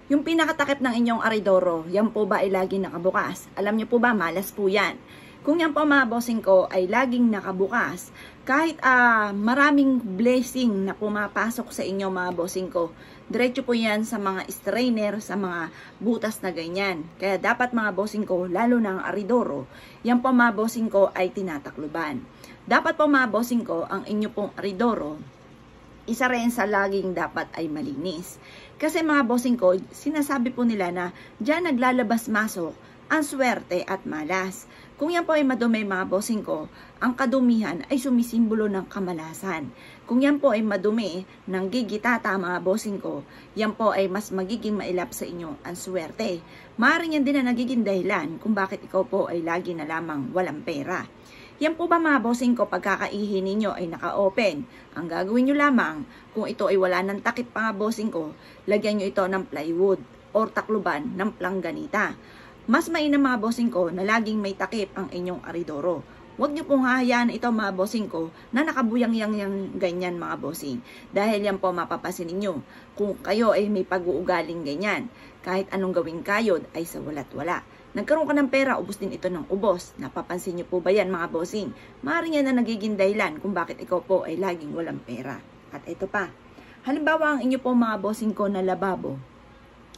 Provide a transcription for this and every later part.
Yung pinakatakip ng inyong aridoro, yan po ba ay laging nakabukas? Alam niyo po ba, malas po yan. Kung yan po mga bossing ko ay laging nakabukas, kahit maraming blessing na pumapasok sa inyo mga bossing ko, diretso po yan sa mga strainer, sa mga butas na ganyan. Kaya dapat mga bossing ko, lalo na ang aridoro, yan po mga bossing ko ay tinatakluban. Dapat po mga bossing ko, ang inyo pong aridoro, isa rin sa laging dapat ay malinis. Kasi mga bossing ko, sinasabi po nila na diyan naglalabas-masok ang swerte at malas. Kung yan po ay madumi mga bossing ko, ang kadumihan ay sumisimbolo ng kamalasan. Kung yan po ay madumi ng gigitata mga bossing ko, yan po ay mas magiging mailap sa inyo ang swerte. Maaaring yan din na nagiging dahilan kung bakit ikaw po ay lagi na lamang walang pera. Yan po ba mga bossing ko, pagkakaihi ninyo ay naka-open? Ang gagawin nyo lamang, kung ito ay wala ng takip mga bossing ko, lagyan nyo ito ng plywood or takluban ng plangganita. Mas mainam mga bossing ko na laging may takip ang inyong aridoro. Huwag nyo pong hahayaan ito mga bossing ko na nakabuyang-yang ganyan mga bossing. Dahil yan po mapapasin ninyo kung kayo ay may pag-uugaling ganyan. Kahit anong gawing kayod ay sa walat wala. Nagkaroon ka ng pera, ubos din ito ng ubos. Napapansin nyo po ba yan mga bossing? Maaaring yan na nagiging dahilan kung bakit ikaw po ay laging walang pera. At ito pa, halimbawa ang inyo po mga bossing ko na lababo,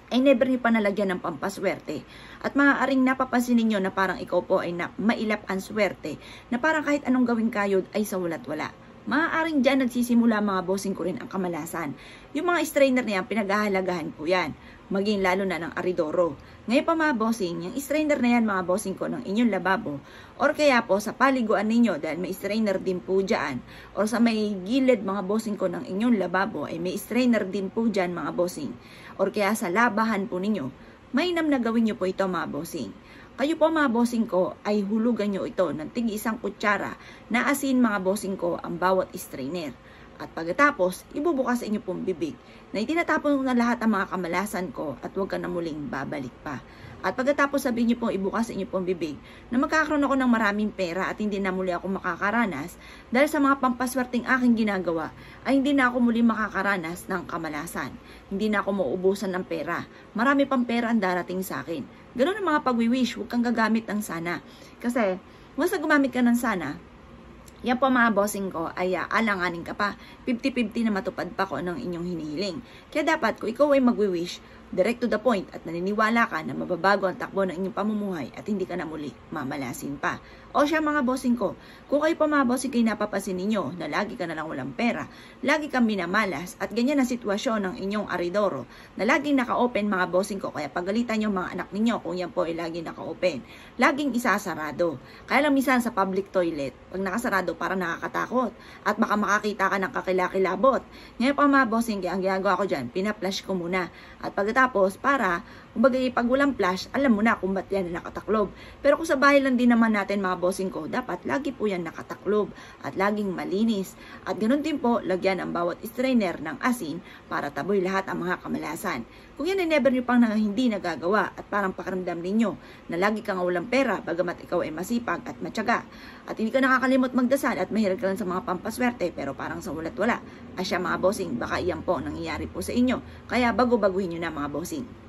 ay never nyo pa nalagyan ng pampaswerte. At maaaring napapansin ninyo na parang ikaw po ay mailap ang swerte, na parang kahit anong gawing kayod ay sa walat wala. Maaaring dyan nagsisimula mga bossing ko rin ang kamalasan. Yung mga strainer na yan, pinaghahalagahan po yan. Maging lalo na ng aridoro. Ngayon pa mga bossing, yung strainer na yan mga bossing ko ng inyong lababo, or kaya po sa paliguan ninyo dahil may strainer din po dyan, or sa may gilid mga bossing ko ng inyong lababo ay may strainer din po dyan mga bossing, or kaya sa labahan po ninyo, mainam na gawin nyo po ito mga bossing. Kayo po mga bossing ko ay hulugan nyo ito ng tig-isang kutsara na asin mga bossing ko ang bawat strainer. At pagkatapos, ibubukas sa inyo pong bibig na itinatapon na lahat ang mga kamalasan ko at huwag ka na muling babalik pa. At pagkatapos sabihin niyo pong ibukas sa inyo pong bibig na magkakaroon ako ng maraming pera at hindi na muli ako makakaranas dahil sa mga pampaswerteng aking ginagawa ay hindi na ako muli makakaranas ng kamalasan. Hindi na ako mauubusan ng pera. Marami pang pera ang darating sa akin. Ganun ang mga pag-wish, huwag kang gagamit ng sana. Kasi, once na gumamit ka ng sana, yan po mga bossing ko ay alanganin ka pa. 50-50 na matupad pa ko ng inyong hinihiling. Kaya dapat kung ikaw ay magwi-wish, direct to the point at naniniwala ka na mababago ang takbo ng inyong pamumuhay at hindi ka na muli mamalasin pa. O siya mga bossing ko, kung kayo pa mga bossing kayo napapasin ninyo na lagi ka na lang walang pera, lagi kang minamalas at ganyan ang sitwasyon ng inyong aridoro na laging naka-open mga bossing ko, kaya pagalitan yung mga anak ninyo kung yan po ay laging naka-open. Laging isasarado. Kaya lang minsan sa public toilet, pag nakasarado parang nakakatakot at baka makakita ka ng kakilakilabot. Ngayon pa mga bossing, ang ginagawa ko dyan, pina-flash ko muna. At pagkatapos, para, kumbaga pag walang flash, alam mo na kung ba't yan nakataklob. Pero kung sa bahay lang din naman natin mga bossing ko, dapat lagi po yan nakataklob at laging malinis. At ganoon din po, lagyan ang bawat strainer ng asin para taboy lahat ang mga kamalasan. Kung yan ay never nyo pang hindi nagagawa at parang pakiramdam ninyo na lagi kang walang pera bagamat ikaw ay masipag at matyaga at hindi ka nakakalimot magdasal at mahirap ka lang sa mga pampaswerte pero parang sa walat wala, asya mga bossing, baka iyan po nangyayari po sa inyo. Kaya bago-baguhin nyo na mga bossing.